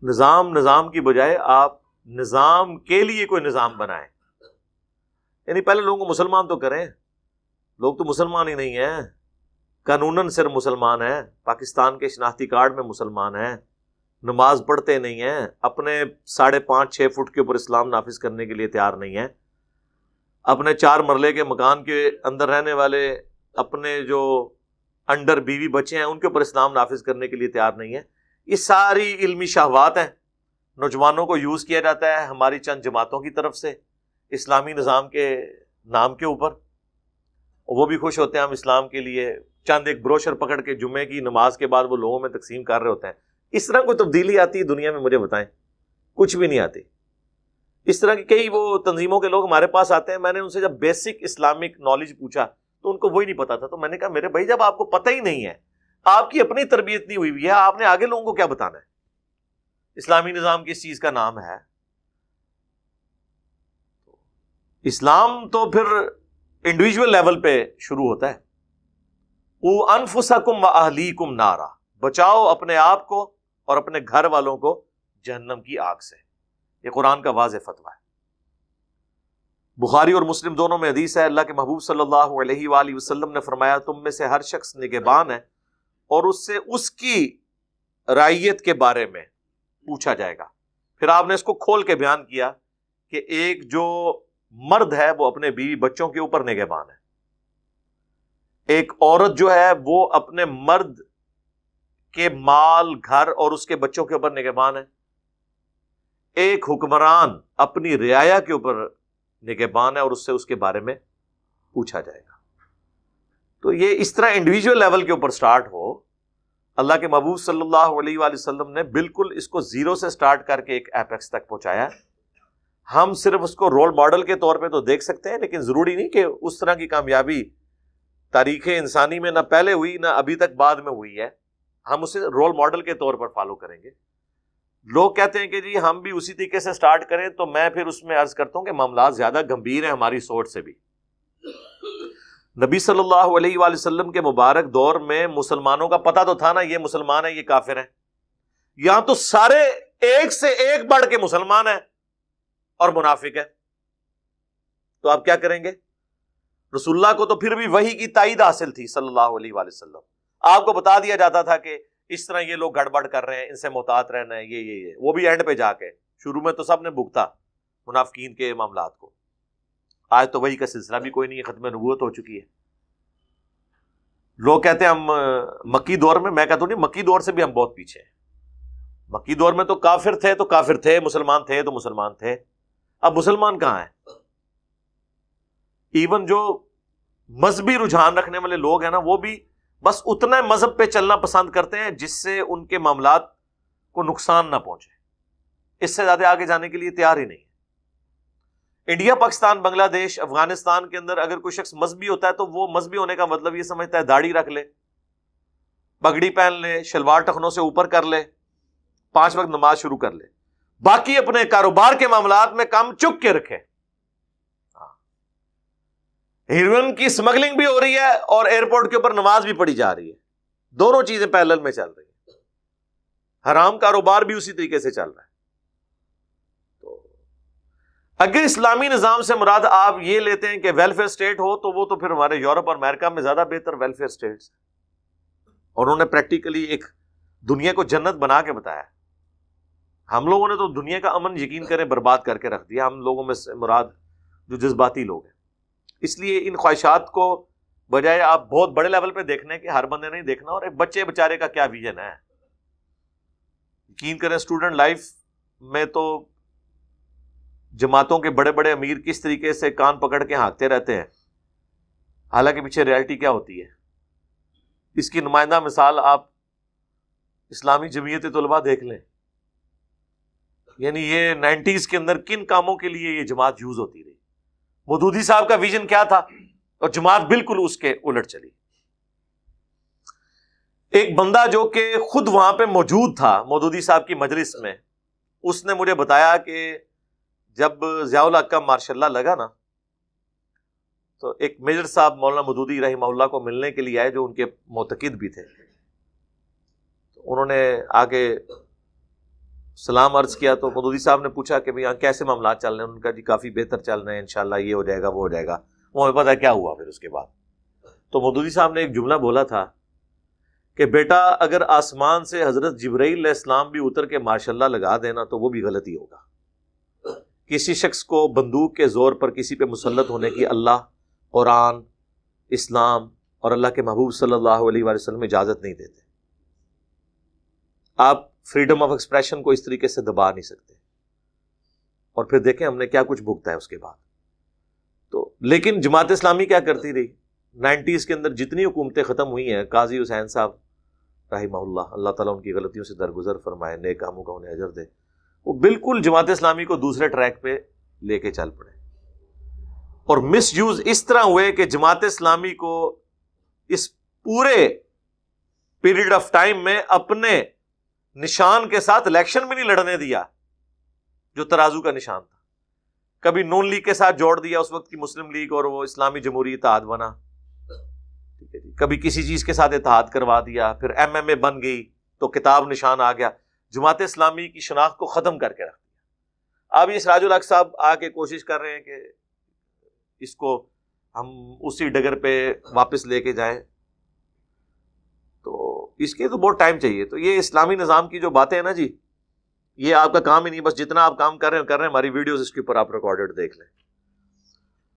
نظام کی بجائے آپ نظام کے لیے کوئی نظام بنائیں. یعنی پہلے لوگوں کو مسلمان تو کریں. لوگ تو مسلمان ہی نہیں ہیں، قانوناً صرف مسلمان ہیں، پاکستان کے شناختی کارڈ میں مسلمان ہیں، نماز پڑھتے نہیں ہیں، اپنے 5.5-6 فٹ کے اوپر اسلام نافذ کرنے کے لیے تیار نہیں ہیں، اپنے 4 مرلے کے مکان کے اندر رہنے والے اپنے جو انڈر بیوی بچے ہیں ان کے اوپر اسلام نافذ کرنے کے لیے تیار نہیں ہیں. یہ ساری علمی شہوات ہیں، نوجوانوں کو یوز کیا جاتا ہے ہماری چند جماعتوں کی طرف سے اسلامی نظام کے نام کے اوپر. وہ بھی خوش ہوتے ہیں ہم اسلام کے لیے چند ایک بروشر پکڑ کے جمعے کی نماز کے بعد وہ لوگوں میں تقسیم کر رہے ہوتے ہیں. اس طرح کوئی تبدیلی آتی ہے دنیا میں؟ مجھے بتائیں. کچھ بھی نہیں آتی. اس طرح کی کئی وہ تنظیموں کے لوگ ہمارے پاس آتے ہیں، میں نے ان سے جب بیسک اسلامک نالج پوچھا تو ان کو وہی نہیں پتا تھا. تو میں نے کہا میرے بھائی جب آپ کو پتہ ہی نہیں ہے، آپ کی اپنی تربیت نہیں ہوئی ہوئی ہے، آپ نے آگے لوگوں کو کیا بتانا ہے؟ اسلامی نظام کس چیز کا نام ہے؟ اسلام تو پھر انڈیویجول لیول پہ شروع ہوتا ہے. قُوا أَنفُسَكُمْ وَأَهْلِيكُمْ نَارًا، بچاؤ اپنے آپ کو اور اپنے گھر والوں کو جہنم کی آگ سے. یہ قرآن کا واضح فتویٰ ہے. بخاری اور مسلم دونوں میں حدیث ہے، اللہ کے محبوب صلی اللہ علیہ وآلہ وسلم نے فرمایا تم میں سے ہر شخص نگہبان ہے اور اس سے اس کی رعیت کے بارے میں پوچھا جائے گا. پھر آپ نے اس کو کھول کے بیان کیا کہ ایک جو مرد ہے وہ اپنے بیوی بچوں کے اوپر نگہبان ہے، ایک عورت جو ہے وہ اپنے مرد کے مال، گھر اور اس کے بچوں کے اوپر نگہبان ہے، ایک حکمران اپنی رعایا کے اوپر نگہبان ہے اور اس سے اس کے بارے میں پوچھا جائے گا. تو یہ اس طرح انڈیویجول لیول کے اوپر سٹارٹ ہو. اللہ کے محبوب صلی اللہ علیہ وآلہ وسلم نے بالکل اس کو زیرو سے سٹارٹ کر کے ایک ایپیکس تک پہنچایا. ہم صرف اس کو رول ماڈل کے طور پہ تو دیکھ سکتے ہیں، لیکن ضروری نہیں کہ اس طرح کی کامیابی تاریخ انسانی میں نہ پہلے ہوئی نہ ابھی تک بعد میں ہوئی ہے. ہم اسے رول ماڈل کے طور پر فالو کریں گے. لوگ کہتے ہیں کہ جی ہم بھی اسی طریقے سے سٹارٹ کریں، تو میں پھر اس میں عرض کرتا ہوں کہ معاملات زیادہ گمبھیر ہیں ہماری سوچ سے بھی. نبی صلی اللہ علیہ وآلہ وسلم کے مبارک دور میں مسلمانوں کا پتہ تو تھا نا یہ مسلمان ہیں یہ کافر ہیں. یہاں تو سارے ایک سے ایک بڑھ کے مسلمان ہیں اور منافق ہیں. تو آپ کیا کریں گے؟ رسول اللہ کو تو پھر بھی وحی کی تائید حاصل تھی صلی اللہ علیہ وآلہ وسلم. آپ کو بتا دیا جاتا تھا کہ اس طرح یہ لوگ گڑبڑ کر رہے ہیں، ان سے محتاط رہنا ہے، یہ وہ بھی اینڈ پہ جا کے. شروع میں تو سب نے بھگتا منافقین کے معاملات کو. آج تو وحی کا سلسلہ بھی کوئی نہیں ہے، ختم نبوت ہو چکی ہے. لوگ کہتے ہیں ہم مکی دور میں، میں کہتا ہوں نہیں، مکی دور سے بھی ہم بہت پیچھے ہیں. مکی دور میں تو کافر تھے تو کافر تھے، مسلمان تھے تو مسلمان تھے. اب مسلمان کہاں ہیں؟ ایون جو مذہبی رجحان رکھنے والے لوگ ہیں نا، وہ بھی بس اتنا مذہب پہ چلنا پسند کرتے ہیں جس سے ان کے معاملات کو نقصان نہ پہنچے. اس سے زیادہ آگے جانے کے لیے تیار ہی نہیں ہے. انڈیا، پاکستان، بنگلہ دیش، افغانستان کے اندر اگر کوئی شخص مذہبی ہوتا ہے تو وہ مذہبی ہونے کا مطلب یہ سمجھتا ہے داڑھی رکھ لے، پگڑی پہن لے، شلوار ٹخنوں سے اوپر کر لے، 5 وقت نماز شروع کر لے، باقی اپنے کاروبار کے معاملات میں کام چک کے رکھے. ہیروئن کی سمگلنگ بھی ہو رہی ہے اور ایئرپورٹ کے اوپر نماز بھی پڑھی جا رہی ہے. دونوں چیزیں پیرلل میں چل رہی ہیں. حرام کاروبار بھی اسی طریقے سے چل رہا ہے. تو اگر اسلامی نظام سے مراد آپ یہ لیتے ہیں کہ ویلفیئر اسٹیٹ ہو تو وہ تو پھر ہمارے یورپ اور امریکہ میں زیادہ بہتر ویلفیئر اسٹیٹس ہیں، اور انہوں نے پریکٹیکلی ایک دنیا کو جنت بنا کے بتایا. ہم لوگوں نے تو دنیا کا امن یقین کریں برباد کر کے رکھ دیا. ہم لوگوں میں سے مراد جو جذباتی لوگ ہیں. اس لیے ان خواہشات کو بجائے آپ بہت بڑے لیول پہ دیکھنے کے، ہر بندے نہیں دیکھنا، اور ایک بچے بچارے کا کیا ویژن ہے. یقین کریں اسٹوڈنٹ لائف میں تو جماعتوں کے بڑے بڑے امیر کس طریقے سے کان پکڑ کے ہانکتے رہتے ہیں، حالانکہ پیچھے ریالٹی کیا ہوتی ہے. اس کی نمائندہ مثال آپ اسلامی جمعیت طلباء دیکھ لیں. یعنی یہ 90s کے اندر کن کاموں کے لیے یہ جماعت یوز ہوتی رہی. مودودی صاحب کا ویژن کیا تھا اور جماعت بالکل اس کے الٹ چلی. ایک بندہ جو کہ خود وہاں پہ موجود تھا مودودی صاحب کی مجلس میں، اس نے مجھے بتایا کہ جب ضیاء الحق کا ماشاء اللہ لگا نا، تو ایک میجر صاحب مولانا مودودی رحمہ اللہ کو ملنے کے لیے آئے جو ان کے معتقد بھی تھے. تو انہوں نے آگے سلام عرض کیا تو مودودی صاحب نے پوچھا کہ بھئی یہاں کیسے معاملات چل رہے ہیں؟ ان کا جی کافی بہتر چل رہے ہیں، انشاءاللہ یہ ہو جائے گا وہ ہو جائے گا. وہ ہمیں پتا کیا ہوا پھر اس کے بعد. تو مودودی صاحب نے ایک جملہ بولا تھا کہ بیٹا اگر آسمان سے حضرت جبرائیل علیہ السلام بھی اتر کے ماشاءاللہ لگا دینا تو وہ بھی غلطی ہوگا. کسی شخص کو بندوق کے زور پر کسی پہ مسلط ہونے کی اللہ، قرآن، اسلام اور اللہ کے محبوب صلی اللہ علیہ وآلہ وسلم اجازت نہیں دیتے. آپ فریڈم آف ایکسپریشن کو اس طریقے سے دبا نہیں سکتے. اور پھر دیکھیں ہم نے کیا کچھ بھگتا ہے اس کے بعد. تو لیکن جماعت اسلامی کیا کرتی رہی؟ 90s کے اندر جتنی حکومتیں ختم ہوئی ہیں، قاضی حسین صاحب رحمہ اللہ، اللہ تعالیٰ ان کی غلطیوں سے درگزر فرمائے، نیک کاموں کا انہیں اجر دے، وہ بالکل جماعت اسلامی کو دوسرے ٹریک پہ لے کے چل پڑے. اور مس یوز اس طرح ہوئے کہ جماعت اسلامی کو اس پورے پیریڈ آف ٹائم میں اپنے نشان کے ساتھ الیکشن بھی نہیں لڑنے دیا جو ترازو کا نشان تھا. کبھی نون لیگ کے ساتھ جوڑ دیا، اس وقت کی مسلم لیگ، اور وہ اسلامی جمہوری اتحاد بنا. ٹھیک ہے جی. کبھی کسی چیز کے ساتھ اتحاد کروا دیا، پھر ایم ایم اے بن گئی تو کتاب نشان آ گیا. جماعت اسلامی کی شناخت کو ختم کر کے رکھ دیا. اب یہ سراج الحق صاحب آ کے کوشش کر رہے ہیں کہ اس کو ہم اسی ڈگر پہ واپس لے کے جائیں. تو اس کے تو بہت ٹائم چاہیے. تو یہ اسلامی نظام کی جو باتیں ہیں نا جی، یہ آپ کا کام ہی نہیں. بس جتنا آپ کام کر رہے ہیں ہماری ویڈیوز اس کے اوپر آپ ریکارڈڈ دیکھ لیں.